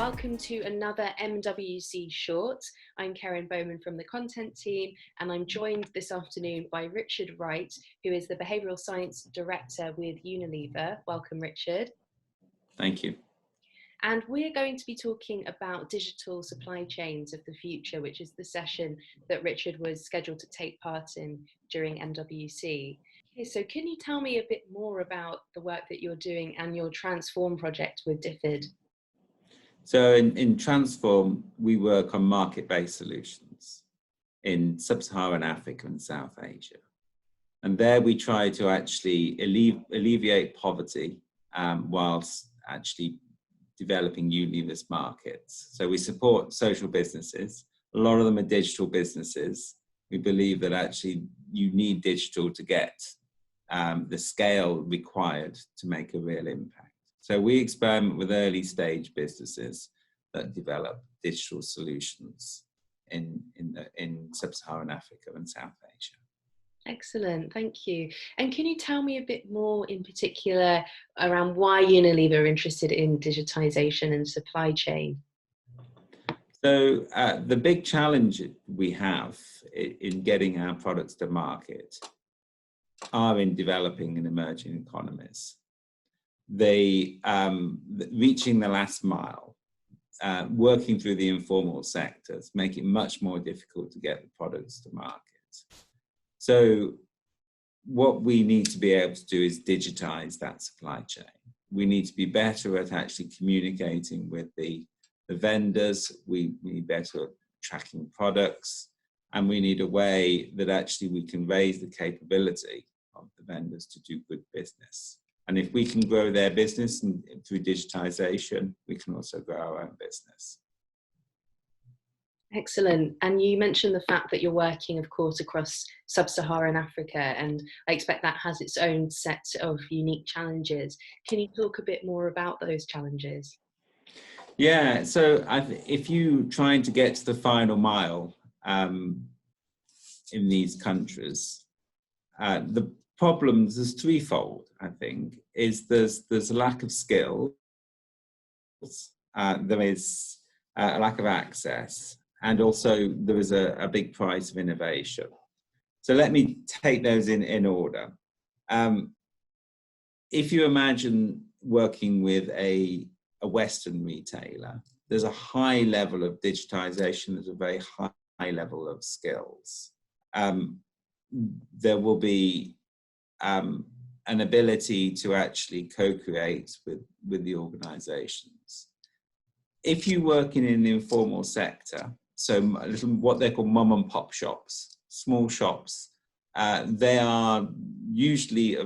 welcome to another MWC Short. I'm Karen Bowman from the content team, and I'm joined this afternoon by Richard Wright, who is the Behavioural Science Director with Unilever. Welcome, Richard. Thank you. And we're going to be talking about digital supply chains of the future, which is the session that Richard was scheduled to take part in during MWC. Okay, so can you tell me a bit more about the work that you're doing and your Transform project with DFID? So in Transform, we work on market-based solutions in sub-Saharan Africa and South Asia. And there we try to actually alleviate poverty whilst actually developing Unilever's markets. So we support social businesses. A lot of them are digital businesses. We believe that actually you need digital to get the scale required to make a real impact. So we experiment with early stage businesses that develop digital solutions in sub-Saharan Africa and South Asia. Excellent, thank you. And can you tell me a bit more in particular around why Unilever are interested in digitisation and supply chain? So the big challenge we have in getting our products to market are in developing and emerging economies. Reaching the last mile, working through the informal sectors, make it much more difficult to get the products to market. So what we need to be able to do is digitize that supply chain. We need to be better at actually communicating with the vendors. We need better at tracking products, and we need a way that actually we can raise the capability of the vendors to do good business. And if we can grow their business and through digitization, we can also grow our own business. Excellent. And you mentioned the fact that you're working, of course, across sub-Saharan Africa, and I expect that has its own set of unique challenges. Can you talk a bit more about those challenges? Yeah, so if you're trying to get to the final mile in these countries, the problems is threefold, I think. There's a lack of skills, there is a lack of access, and also there is a big price of innovation. So let me take those in order. If you imagine working with a Western retailer, there's a high level of digitization, there's a very high level of skills. There will be an ability to actually co-create with the organizations. If you work in an informal sector, so what they call mom and pop shops, small shops, they are usually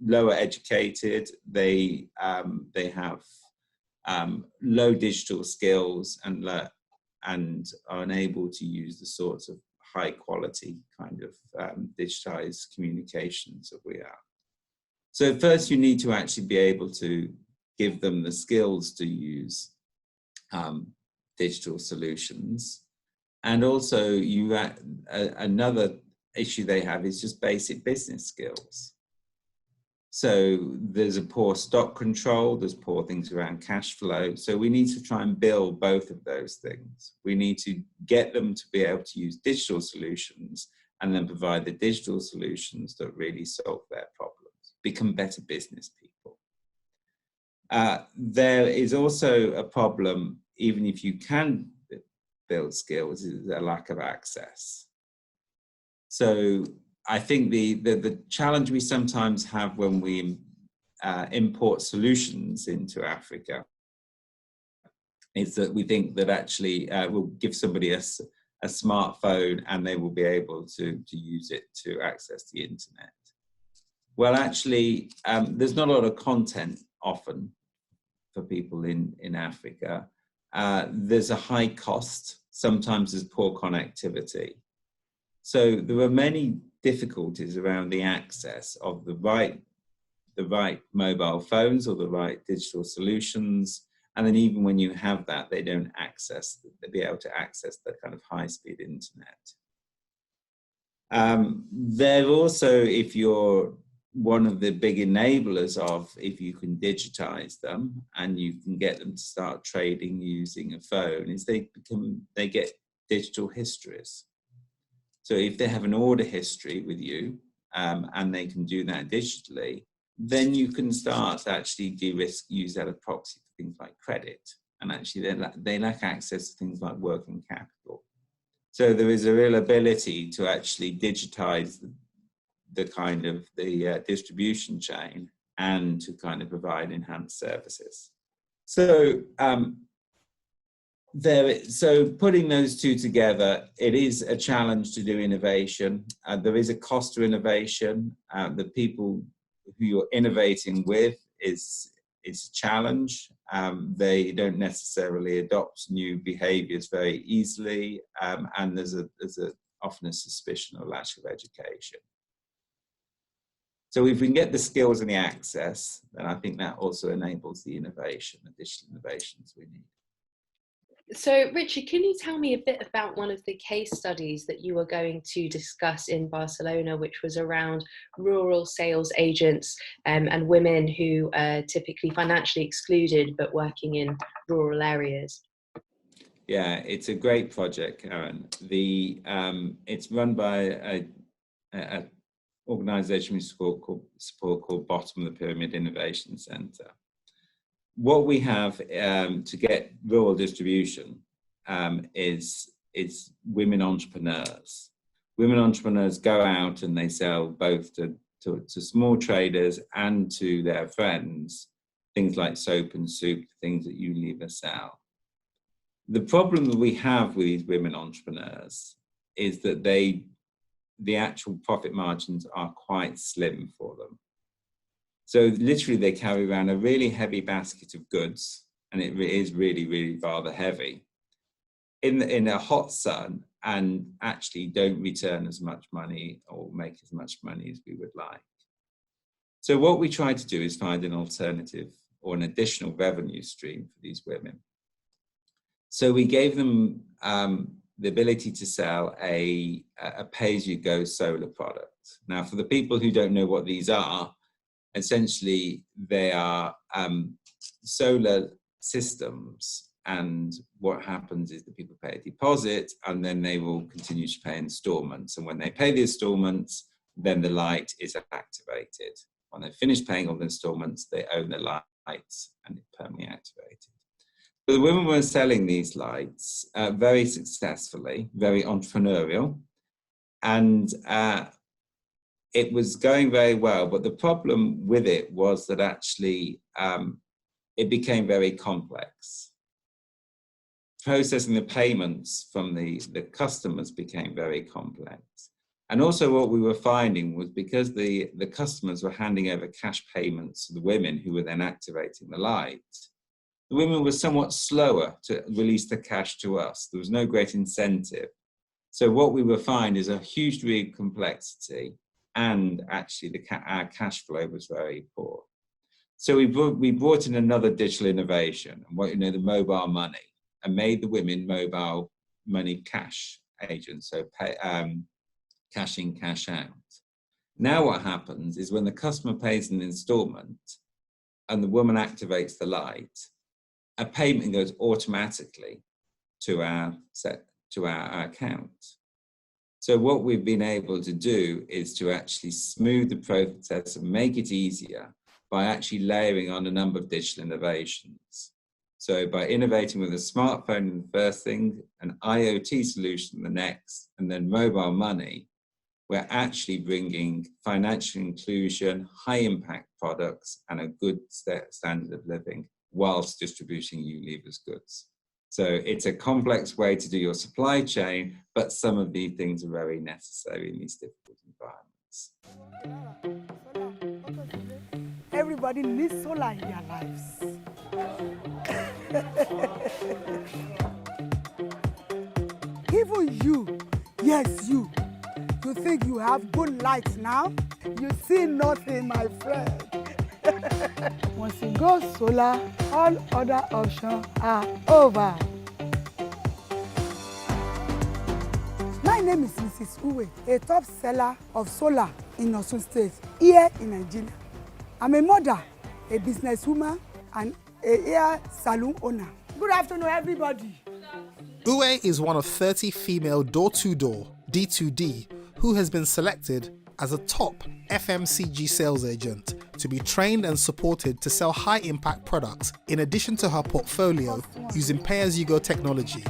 lower educated, they have low digital skills and are unable to use the sorts of high quality kind of digitized communications that we are. So first you need to actually be able to give them the skills to use digital solutions. And also another issue they have is just basic business skills. So there's a poor stock control, there's poor things around cash flow. So we need to try and build both of those things. We need to get them to be able to use digital solutions and then provide the digital solutions that really solve their problems, become better business people. There is also a problem, even if you can build skills, is a lack of access. So I think the challenge we sometimes have when we import solutions into Africa is that we think that actually we'll give somebody a smartphone and they will be able to use it to access the internet. Well, actually, there's not a lot of content often for people in Africa. There's a high cost. Sometimes there's poor connectivity. So there are many difficulties around the access of the right mobile phones or the right digital solutions. And then even when you have that, they don't be able to access the kind of high-speed internet. There also, if you're one of the big enablers of, if you can digitize them and you can get them to start trading using a phone, is they get digital histories. So if they have an order history with you, and they can do that digitally, then you can start to actually de-risk, use that as proxy for things like credit. And actually they lack access to things like working capital. So there is a real ability to actually digitize the kind of the distribution chain and to kind of provide enhanced services. So so putting those two together, it is a challenge to do innovation. There is a cost to innovation. The people who you're innovating with is a challenge. They don't necessarily adopt new behaviors very easily, and there's often a suspicion of lack of education. So if we can get the skills and the access, then I think that also enables the innovation, the digital innovations we need. So, Richard, can you tell me a bit about one of the case studies that you were going to discuss in Barcelona, which was around rural sales agents and women who are typically financially excluded but working in rural areas? Yeah, it's a great project, Karen. It's run by a organisation we support called Bottom of the Pyramid Innovation Centre. What we have to get rural distribution is women entrepreneurs. Women entrepreneurs go out and they sell both to small traders and to their friends, things like soap and soup, things that Unilever sell. The problem that we have with these women entrepreneurs is that the actual profit margins are quite slim for them. So literally they carry around a really heavy basket of goods, and it is really, really rather heavy, in a hot sun, and actually don't return as much money or make as much money as we would like. So what we try to do is find an alternative or an additional revenue stream for these women. So we gave them the ability to sell a pay-as-you-go solar product. Now, for the people who don't know what these are, essentially they are solar systems, and what happens is that people pay a deposit and then they will continue to pay installments, and when they pay the installments, then the light is activated. When they finish paying all the installments, they own the lights and it's permanently activated. So the women were selling these lights very successfully, very entrepreneurial, and it was going very well. But the problem with it was that actually it became very complex. Processing the payments from the customers became very complex. And also what we were finding was, because the customers were handing over cash payments to the women who were then activating the light, the women were somewhat slower to release the cash to us. There was no great incentive. So what we were finding is a huge degree of complexity, and actually our cash flow was very poor. So we brought in another digital innovation, the mobile money, and made the women mobile money cash agents, so cash in, cash out. Now what happens is, when the customer pays an installment and the woman activates the light, a payment goes automatically to our account. So what we've been able to do is to actually smooth the process and make it easier by actually layering on a number of digital innovations. So by innovating with a smartphone the first thing, an IoT solution the next, and then mobile money, we're actually bringing financial inclusion, high impact products, and a good standard of living whilst distributing Unilever's goods. So it's a complex way to do your supply chain, but some of these things are very necessary in these difficult environments. Everybody needs solar in their lives. Even you, yes, you think you have good lights now? You see nothing, my friend. Once you go solar, all other options are over. My name is Mrs. Uwe, a top seller of solar in Osun State, here in Nigeria. I'm a mother, a businesswoman, and a hair salon owner. Good afternoon, everybody. Uwe is one of 30 female door-to-door, D2D, who has been selected as a top FMCG sales agent to be trained and supported to sell high-impact products in addition to her portfolio using pay-as-you-go technology.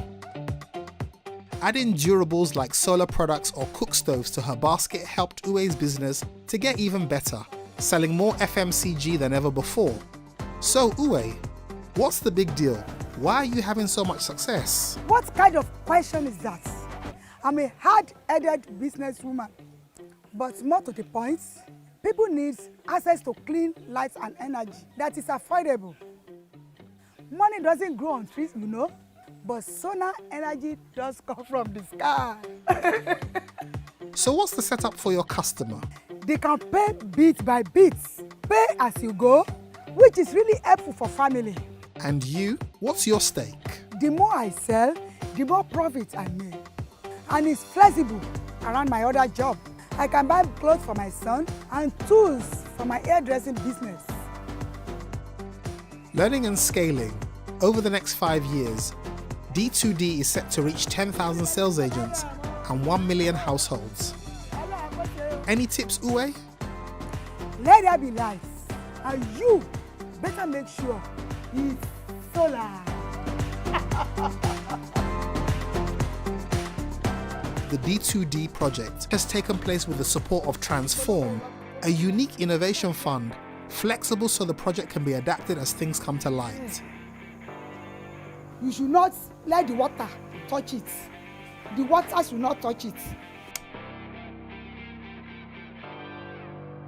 Adding durables like solar products or cook stoves to her basket helped Uwe's business to get even better, selling more FMCG than ever before. So Uwe, what's the big deal? Why are you having so much success? What kind of question is that? I'm a hard-headed businesswoman. But more to the point, people need access to clean lights and energy that is affordable. Money doesn't grow on trees, you know, but solar energy does come from the sky. So what's the setup for your customer? They can pay bit by bit, pay as you go, which is really helpful for family. And you, what's your stake? The more I sell, the more profit I make. And it's flexible around my other job. I can buy clothes for my son and tools for my hairdressing business. Learning and scaling. Over the next 5 years, D2D is set to reach 10,000 sales agents and 1 million households. Any tips, Uwe? Let there be lights, and you better make sure it's solar. The D2D project has taken place with the support of Transform, a unique innovation fund, flexible so the project can be adapted as things come to light. You should not let the water touch it. The water should not touch it.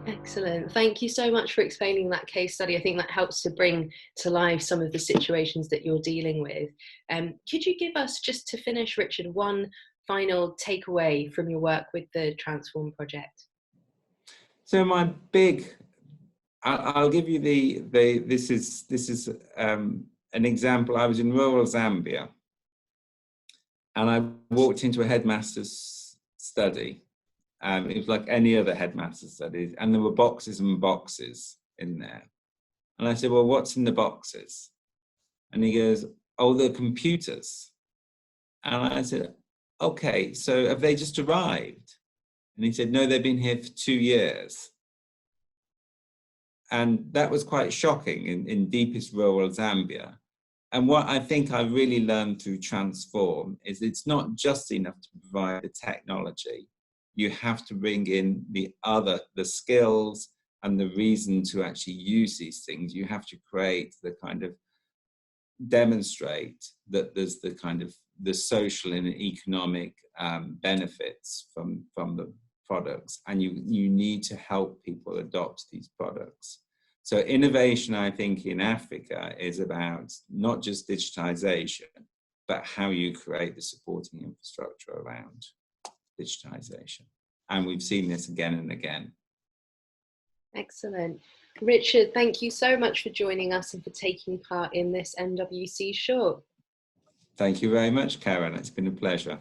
Excellent. Thank you so much for explaining that case study. I think that helps to bring to life some of the situations that you're dealing with. Could you give us, just to finish, Richard, one final takeaway from your work with the Transform project? So my I'll give you this is an example. I was in rural Zambia, and I walked into a headmaster's study. It was like any other headmaster's study, and there were boxes and boxes in there. And I said, well, what's in the boxes? And he goes, oh, the computers. And I said, okay, so have they just arrived? And he said, no, they've been here for 2 years. And that was quite shocking in deepest rural Zambia. And what I think I really learned through Transform is it's not just enough to provide the technology. You have to bring in the skills and the reason to actually use these things. You have to create the kind of, demonstrate that there's the kind of the social and economic benefits from the products, and you need to help people adopt these products. So innovation, I think, in Africa is about not just digitization, but how you create the supporting infrastructure around digitization. And we've seen this again and again. Excellent. Richard, thank you so much for joining us and for taking part in this NWC Short. Thank you very much, Karen. It's been a pleasure.